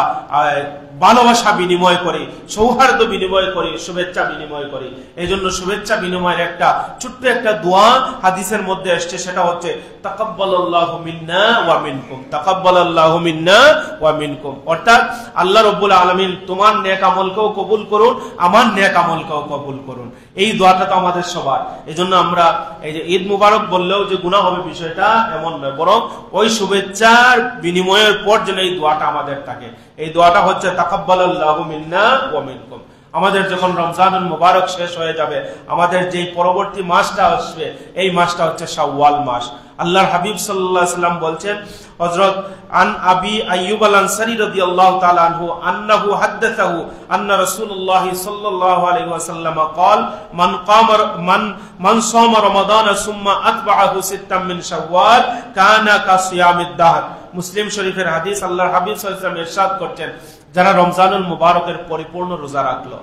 ভালোবাসা বিনিময় করি, সৌহার্দ্য বিনিময় করি, শুভেচ্ছা বিনিময় করি। এই জন্য শুভেচ্ছা বিনিময়ের একটা ছোট্ট একটা দোয়া হাদিসের মধ্যে আসছে, সেটা হচ্ছে তাকাব্বালাল্লাহু মিন্না ওয়া মিনকুম, তাকাব্বালাল্লাহু মিন্না ওয়া মিনকুম। অর্থাৎ আল্লাহ রাব্বুল আলামিন তোমার নেক আমলকেও কবুল করুন, আমার নেক আমলকেও কবুল করুন। এই দোয়াটা তো আমাদের সবার। এজন্য আমরা এই যে ঈদ মুবারক বললেও যে গুনাহ হবে বিষয়টা এমন নয়, বরং ওই শুভেচ্ছার বিনিময়ের পর যেন এই দোয়াটা আমাদের থাকে। এই দোয়াটা হচ্ছে তাকাব্বালাল্লাহু মিন্না ওয়া মিনকুম। আমাদের যখন রমজানুল মুবারক শেষ হয়ে যাবে, আমাদের যেই পরবর্তী মাসটা আসবে এই মাসটা হচ্ছে শাওয়াল মাস। আল্লাহর হাবিব সাল্লাল্লাহু আলাইহি ওয়াসাল্লাম বলছেন, হযরত আন আবি আইয়ুব আল আনসারী রাদিয়াল্লাহু তাআলা আনহু আন্নাহু হাদাসাহু আন্না রাসূলুল্লাহ সাল্লাল্লাহু আলাইহি ওয়াসাল্লাম قال মান সামা রমাদান সুম্মা আতবাআহু সিত্তাম মিন শাওয়াল কানা কাসিয়ামিদ দাহর। মুসলিম শরীফের হাদিস। আল্লাহর হাবিব সাল্লাল্লাহু আলাইহি ওয়াসাল্লাম ইরশাদ করছেন, যারা রমজানুল মুবারকের পরিপূর্ণ রোজা রাখলো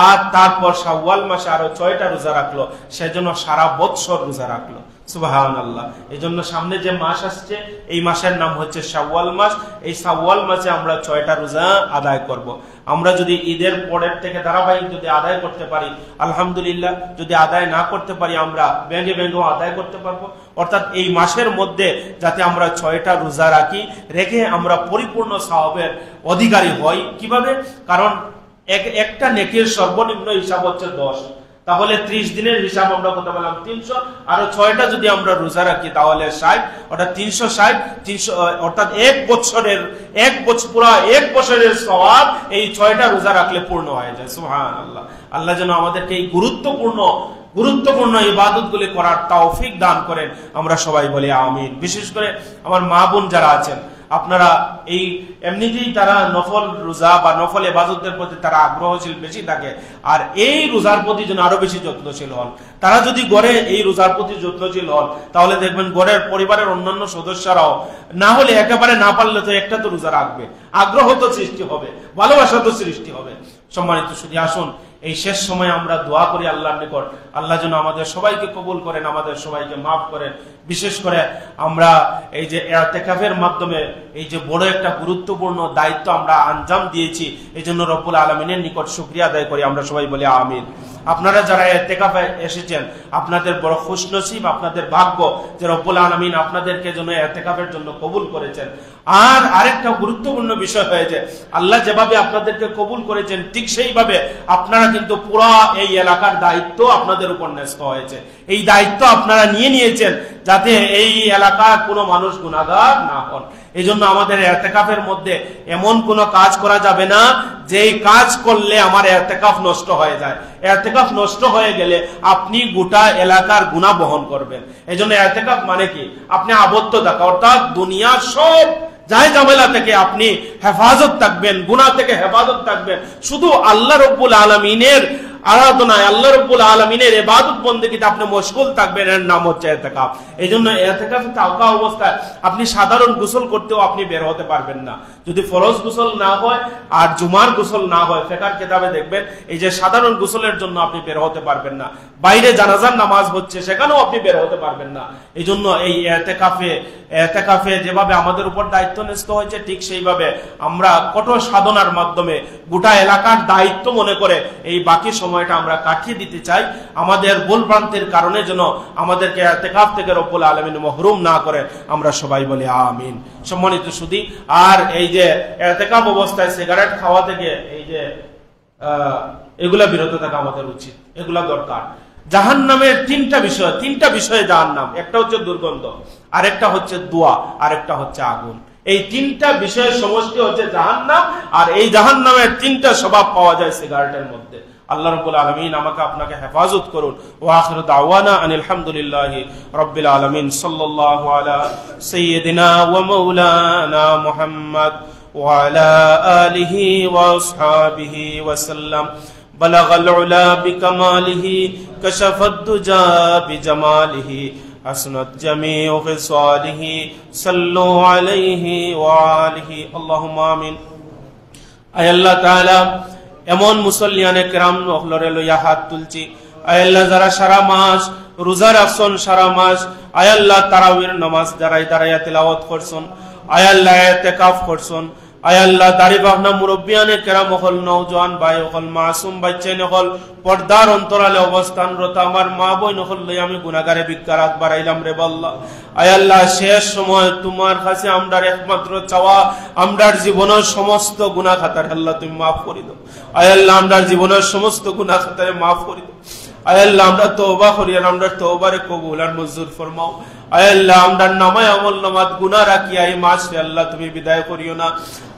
আর তারপর শাওয়াল মাসে আরো 6টা রোজা রাখলো, সেজন্য সারা বৎসর রোজা রাখলো। সুবহানাল্লাহ। এই জন্য সামনে যে মাস আসছে এই মাসের নাম হচ্ছে শাওয়াল মাস। এই শাওয়াল মাসে আমরা 6টা রোজা আদায় করব। আমরা যদি ঈদের পরের থেকে ধারাবাহিক যদি আদায় করতে পারি আলহামদুলিল্লাহ, যদি আদায় না করতে পারি আমরা ভেঙে ভেঙেও আদায় করতে পারবো। অর্থাৎ এই মাসের মধ্যে যাতে আমরা 6টা রোজা রেখে আমরা পরিপূর্ণ সওয়াবের অধিকারী হই। কিভাবে? কারণ একটা নেকির সর্বনিম্ন হিসাব হচ্ছে 10, তাহলে 30 দিনের হিসাব আমরা কত বললাম 300, আর 6টা যদি আমরা রোজা রাখি তাহলে 60, অর্থাৎ 360 অর্থাৎ পুরো এক বছরের সওয়াব এই 6টা রোজা রাখলে পূর্ণ হয়ে যায়। সুবহানাল্লাহ। আল্লাহ যেন আমাদেরকে এই গুরুত্বপূর্ণ ইবাদতগুলি করার তৌফিক দান করেন। আমরা সবাই বলি আমিন। বিশেষ করে আমার মা বোন যারা আছেন, আপনারা এই এমনিতেই তারা নফল রোজা বা নফল ইবাদতের প্রতি তারা আগ্রহশীল বেশি থাকে, আর এই রোজার প্রতি যেন আরো বেশি যত্নশীল হন। তারা যদি গড়ে এই রোজার প্রতি যত্নশীল হন তাহলে দেখবেন গড়ের পরিবারের অন্যান্য সদস্যরাও না হলে একেবারে না পারলে তো একটা তো রোজা রাখবে, আগ্রহ তো সৃষ্টি হবে, ভালোবাসা তো সৃষ্টি হবে। সম্মানিত সুধী, আসুন এই শেষ সময় আমরা দোয়া করি আল্লাহর নিকট, আল্লাহ যেন আমাদের সবাইকে কবুল করেন, আমাদের সবাইকে মাফ করেন। বিশেষ করে আমরা এই যে ইতিকাফের মাধ্যমে এই যে বড় একটা গুরুত্বপূর্ণ দায়িত্ব আমরা আঞ্জাম দিয়েছি, এই জন্য রব্বুল আলামিনের নিকট শুকরিয়া আদায় করি। আমরা সবাই বলি আমিন। আপনারা যারা ইতিকাফে এসেছেন আপনাদের বড় খুশনসিব, আপনাদের ভাগ্য যে রব্বুল আলামিন আপনাদেরকে যেন ইতিকাফের জন্য কবুল করেছেন। আর আরেকটা গুরুত্বপূর্ণ বিষয় হয়েছে, আল্লাহ যেভাবে আপনাদেরকে কবুল করেছেন ঠিক সেইভাবে আপনারা কিন্তু পুরো এই এলাকার দায়িত্ব আপনাদের উপর ন্যস্ত হয়েছে। এই দায়িত্ব আপনারা নিয়েছেন যাতে এই এলাকার কোনো মানুষ গুনাহগার না হন। এই জন্য আমাদের ইতিকাফের মধ্যে এমন কোনো কাজ করা যাবে না যেই কাজ করলে আমার ইতিকাফ নষ্ট হয়ে যায়। ইতিকাফ নষ্ট হয়ে গেলে আপনি গোটা এলাকার গুনাহ বহন করবেন। এই জন্য ইতিকাফ মানে কি? আপনি আবদ্ধ থাকা, অর্থাৎ দুনিয়ার সব যাই ঝামেলা থেকে আপনি হেফাজত থাকবেন, গুনাহ থেকে হেফাজত থাকবেন, শুধু আল্লাহ রাব্বুল আলামিনের আরাধনায়, আল্লাহ রাব্বুল আলামিনের ইবাদত বন্দেগীতে আপনি মশগুল থাকবেন। এর নাম হচ্ছে ইতিকাফ। এই জন্য ইতিকাফে থাকা অবস্থায় আপনি সাধারণ গোসল করতেও আপনি বের হতে পারবেন না। যদি ফরজ গোসল না হয় আর জুমার গোসল না হয়, ফিকহের কিতাবে দেখবেন এই যে সাধারণ গোসলের জন্য আপনি বের হতে পারবেন না। বাইরে জানাজার নামাজ হচ্ছে সেখানেও আপনি বের হতে পারবেন না। এই জন্য এই ইতিকাফে যেভাবে আমাদের উপর দায়িত্ব ন্যস্ত হয়েছে ঠিক সেইভাবে আমরা কঠোর সাধনার মাধ্যমে গোটা এলাকার দায়িত্ব মনে করে এই বাকি সময়টা আমরা কাটিয়ে দিতে চাই। আমাদের ভুল ভ্রান্তির কারণে যেন আমাদেরকে ইতিকাফ থেকে রব্বুল আলামিন মাহরুম না করে। আমরা সবাই বলি আমিন। সম্মানিত সুধী, আর এই যে ইতিকাফ অবস্থায় সিগারেট খাওয়া থেকে এই যে এগুলা বিরত থাকা আমাদের উচিত, এগুলা দরকার। জাহান্নামের তিনটা বিষয়ে জাহান্নাম, একটা হচ্ছে দুর্গন্ধ, আরেকটা হচ্ছে দোয়া, আরেকটা হচ্ছে আগুন। এই তিনটা বিষয়ের সমষ্টি হচ্ছে জাহান্নাম, আর এই জাহান্নামের তিনটা স্বভাব পাওয়া যায় সিগারেটের মধ্যে। আল্লাহ রাব্বুল আলামিন আমাকে আপনাকে হেফাজত করুন। ওয়া আখিরু দাওয়ানা আনিল হামদুলিল্লাহি রাব্বিল আলামিন। সাল্লাল্লাহু আলা সাইয়্যিদিনা ওয়া মাওলানা মুহাম্মদ ওয়া আলা আলিহি ওয়া আসহাবিহি ওয়া সাল্লাম। বালাগাল উলা বিকামালিহি কাশাফাদ দুজা বিজামালিহি হাসনাত জামিউ খিসালিহি সাল্লু আলাইহি ওয়া আলিহি আল্লাহুম্মা আমিন। আয় আল্লাহ তাআলা, এমন মুসল্লিয়ানে কেরাম হলরে লইয়া হাত তুলছি। আয় আল্লাহ, যারা সারা মাস রোজা রাখছেন, সারা মাস আয় আল্লাহ তারাবির নামাজ দাঁড়াই দাঁড়াইয়া তিলাওয়াত করছেন, আয় আল্লাহ ইতিকাফ করছেন, আয় আল্লাহ দাড়ি বাহনা মুরব্বিয়ানে কেরাম হল, নওজোয়ান ভাই হল, মাসুম বাচ্চাইন হল, পর্দার অন্তরালে অবস্থানরত আমার মা বোন হল লই আমি গুনাহগারে বিকারাত বাড়াইলাম রে আল্লাহ। আয় আল্লাহ, শেষ সময় তোমার কাছে আমরার একমাত্র চাওয়া, আমরার জীবনের সমস্ত গুনাহ খাতার আল্লাহ তুমি মাফ করে দাও। আয় আল্লাহ, আমরার জীবনের সমস্ত গুনাহ খাতারে মাফ করে দাও। আয় আল্লাহ, আমরা তওবা করি আর আমরা তওবারে কবুল আর মঞ্জুর ফরমাও। আয় আল্লাহ, আমরার নামায় আমল নামাত গুনাহ রাখি এই মাসে আল্লাহ তুমি বিদায় করিও না।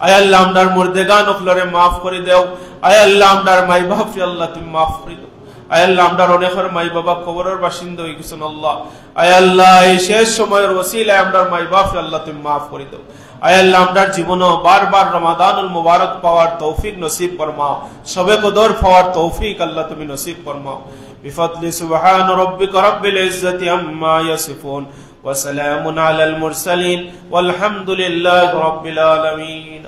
আয় আল্লাহ, আমরার মুর্দেগান অফলরে মাফ করে দাও। আয় আল্লাহ, আমরার মাই বাপকে আল্লাহ তুমি মাফ করে দাও। আয় আল্লাহ, আমরার অনেকের মাই বাবা কবরের বাসিন্দা হয়ে গেছেন আল্লাহ। আয় আল্লাহ, এই শেষ সময়ের ওসিলায় আমরার মাই বাপকে আল্লাহ তুমি মাফ করে দাও। আয় আল্লাহ, আমরার জীবনও বারবার রমাদানুল মুবারক পাওয়ার তৌফিক নসিব ফরমাও, শবে কদর পাওয়ার তৌফিক আল্লাহ তুমি নসিব ফরমাও। বিফadli সুবহান রাব্বিকা রাব্বিল ইজ্জাতি আম্মা ইয়াসিফুন ওয়া সালামুন আলাল মুরসালিন ওয়ালহামদুলিল্লাহি রাব্বিল আলামিন।